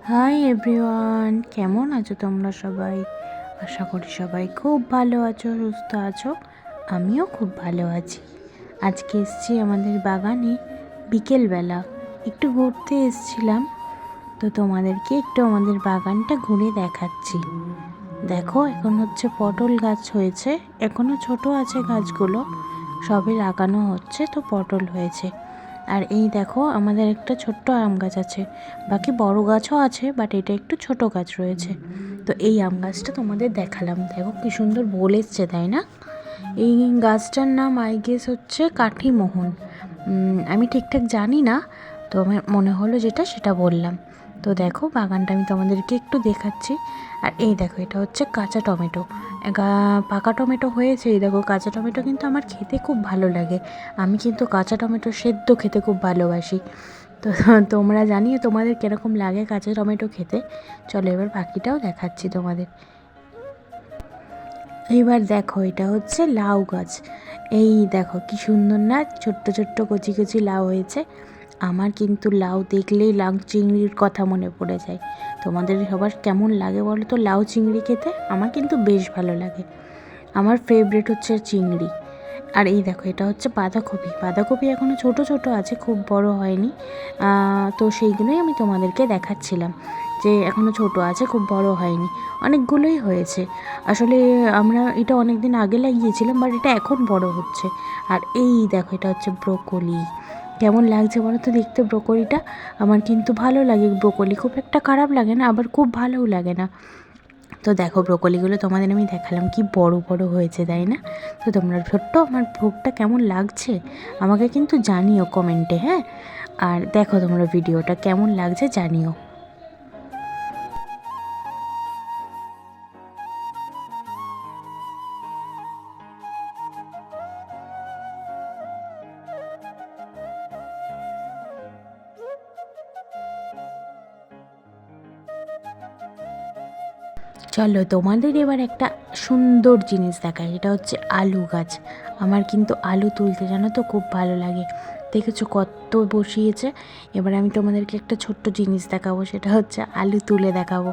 Hi everyone, কেমন আছো তোমরা সবাই? আশা করি সবাই খুব ভালো আছো, সুস্থ আছো। আমিও খুব ভালো আছি। আজকে এসেছি আমাদের বাগানে বিকেলবেলা, একটু ঘুরতে এসেছিলাম। তো তোমাদেরকে একটু আমাদের বাগানটা ঘুরে দেখাচ্ছি। দেখো, এখন হচ্ছে পটল গাছ হয়েছে, এখনও ছোট আছে গাছগুলো, সবে লাগানো হচ্ছে, তো পটল হয়েছে। আর এই দেখো, আমাদের একটা ছোট্ট আম গাছ আছে, বাকি বড় গাছও আছে, বাট এটা একটু ছোট গাছ রয়েছে। তো এই আম গাছটা তোমাদের দেখালাম, দেখো কি সুন্দর বোল এসছে, তাই না? এই গাছটার নাম আই গেস হচ্ছে কাঠিমোহন। আমি ঠিকঠাক জানি না, তো আমার মনে হলো যেটা সেটা বললাম। তো দেখো, বাগানটা আমি তোমাদেরকে একটু দেখাচ্ছি। আর এই দেখো, এটা হচ্ছে কাঁচা টমেটো। পাকা টমেটো হয়েছে, এই দেখো কাঁচা টমেটো কিন্তু আমার খেতে খুব ভালো লাগে। আমি কিন্তু কাঁচা টমেটো সেদ্ধ খেতে খুব ভালোবাসি। তো তোমরা জানিও তোমাদের কীরকম লাগে কাঁচা টমেটো খেতে। চলো এবার বাকিটাও দেখাচ্ছি তোমাদের। এইবার দেখো, এটা হচ্ছে লাউ গাছ। এই দেখো কি সুন্দর না, ছোট্ট ছোট্ট কচি কচি লাউ হয়েছে। আমার কিন্তু লাউ দেখলেই লাউ চিংড়ির কথা মনে পড়ে যায়। তোমাদের সবার কেমন লাগে বলো তো লাউ চিংড়ি খেতে? আমার কিন্তু বেশ ভালো লাগে। আমার ফেভারিট হচ্ছে চিংড়ি। আর এই দেখো, এটা হচ্ছে বাঁধাকপি। বাঁধাকপি এখনও ছোট ছোট আছে, খুব বড় হয়নি। তো সেইগুলোই আমি তোমাদেরকে দেখাচ্ছিলাম, যে এখনও ছোট আছে, খুব বড় হয়নি। অনেকগুলোই হয়েছে আসলে। আমরা এটা অনেক দিন আগে লাগিয়েছিলাম, বাট এটা এখন বড় হচ্ছে। আর এই দেখো, এটা হচ্ছে ব্রোকলি। কেমন লাগছে বলো তো দেখতে ব্রোকলিটা? আমার কিন্তু ভালো লাগে ব্রোকলি, খুব একটা খারাপ লাগে না, আবার খুব ভালোও লাগে না। তো দেখো, ব্রোকলিগুলো তোমাদের আমি দেখালাম, কি বড় বড় হয়েছে, তাই না? তো তোমরা ছোট্ট আমার ভোগটা কেমন লাগছে আমাকে কিন্তু জানিও কমেন্টে, হ্যাঁ? আর দেখো তোমরা ভিডিওটা কেমন লাগছে জানিও। চলো তোমাদের এবার একটা সুন্দর জিনিস দেখায়, এটা হচ্ছে আলু গাছ। আমার কিন্তু আলু তুলতে জানো তো খুব ভালো লাগে। দেখেছো কত বসিয়েছে। এবার আমি তোমাদেরকে একটা ছোট্ট জিনিস দেখাবো, সেটা হচ্ছে আলু তুলে দেখাবো।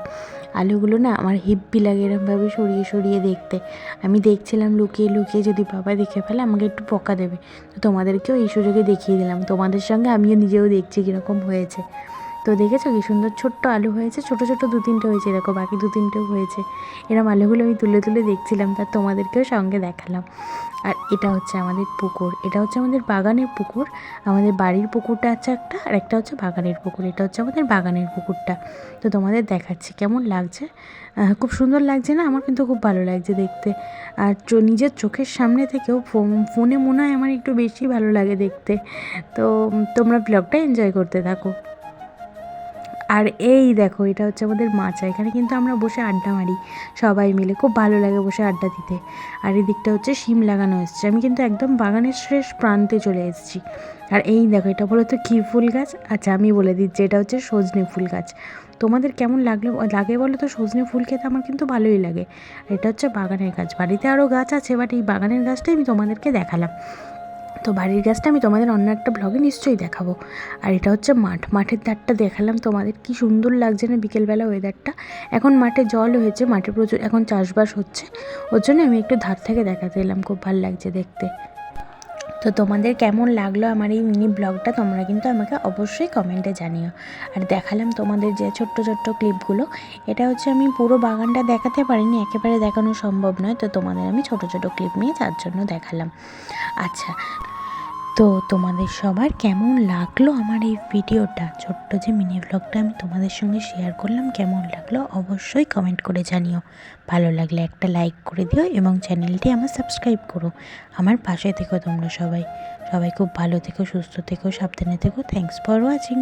আলুগুলো না আমার হেব্বি লাগে এরমভাবে সরিয়ে সরিয়ে দেখতে। আমি দেখছিলাম লুকিয়ে লুকিয়ে, যদি বাবা দেখে ফেলে আমাকে একটু বকা দেবে। তো তোমাদেরকেও এই সুযোগে দেখিয়ে দিলাম, তোমাদের সঙ্গে আমিও নিজেও দেখছি কীরকম হয়েছে। তো দেখেছো কি সুন্দর ছোট্ট আলু হয়েছে, ছোট ছোট 2-3টে হয়েছে, দেখো বাকি 2-3টেও হয়েছে। এরম আলুগুলো আমি তুলে তুলে দেখছিলাম, তার তোমাদেরকেও সঙ্গে দেখালাম। আর এটা হচ্ছে আমাদের পুকুর, এটা হচ্ছে আমাদের বাগানের পুকুর। আমাদের বাড়ির পুকুরটা আছে একটা, আর একটা হচ্ছে বাগানের পুকুর। এটা হচ্ছে আমাদের বাগানের পুকুরটা। তো তোমাদের দেখাচ্ছি কেমন লাগছে। খুব সুন্দর লাগছে না? আমার কিন্তু খুব ভালো লাগছে দেখতে। আর নিজের চোখের সামনে থেকেও ফোনে মনে হয় আমার একটু বেশি ভালো লাগে দেখতে। তো তোমরা ব্লগটা এনজয় করতে থাকো। আর এই দেখো, এটা হচ্ছে আমাদের মাচা। এখানে কিন্তু আমরা বসে আড্ডা মারি সবাই মিলে, খুব ভালো লাগে বসে আড্ডা দিতে। আর এই দিকটা হচ্ছে শিম লাগানো এসছে। আমি কিন্তু একদম বাগানের শেষ প্রান্তে চলে এসেছি। আর এই দেখো, এটা বলো তো কী ফুল গাছ? আচ্ছা আমি বলে দিচ্ছি, এটা হচ্ছে সজনে ফুল গাছ। তোমাদের কেমন লাগে বলো তো? সজনে ফুল খেতে আমার কিন্তু ভালোই লাগে। আর এটা হচ্ছে বাগানের গাছ। বাড়িতে আরও গাছ আছে, বাট এই বাগানের গাছটাই আমি তোমাদেরকে দেখালাম। তো বাড়ির গাছটা আমি তোমাদের অন্য একটা ব্লগে নিশ্চয়ই দেখাবো। আর এটা হচ্ছে মাঠের ধারটা দেখালাম তোমাদের, কি সুন্দর লাগছে না বিকেলবেলা ওয়েদারটা। এখন মাঠে জল হয়েছে, মাঠে প্রচুর এখন চাষবাস হচ্ছে, ওর জন্য আমি একটু ধার থেকে দেখাতে এলাম, খুব ভালো লাগছে দেখতে। তো তোমাদের কেমন লাগলো আমার এই মিনি ব্লগটা তোমরা কিন্তু আমাকে অবশ্যই কমেন্টে জানিও। আর দেখালাম তোমাদের যে ছোট্ট ছোট্ট ক্লিপগুলো, এটা হচ্ছে আমি পুরো বাগানটা দেখাতে পারিনি, একেবারে দেখানো সম্ভব নয়। তো তোমাদের আমি ছোট ছোট ক্লিপ নিয়ে তার জন্য দেখালাম। আচ্ছা, তো তোমাদের সবার কেমন লাগলো আমার এই ভিডিওটা, ছোট্ট যে মিনি ব্লগটা আমি তোমাদের সঙ্গে শেয়ার করলাম, কেমন লাগলো অবশ্যই কমেন্ট করে জানিও। ভালো লাগলে একটা লাইক করে দিও এবং চ্যানেলটি আমার সাবস্ক্রাইব করো। আমার পাশে থেকো তোমরা সবাই। সবাই খুব ভালো থেকো, সুস্থ থেকো, সাবধানে থেকো। Thanks for watching.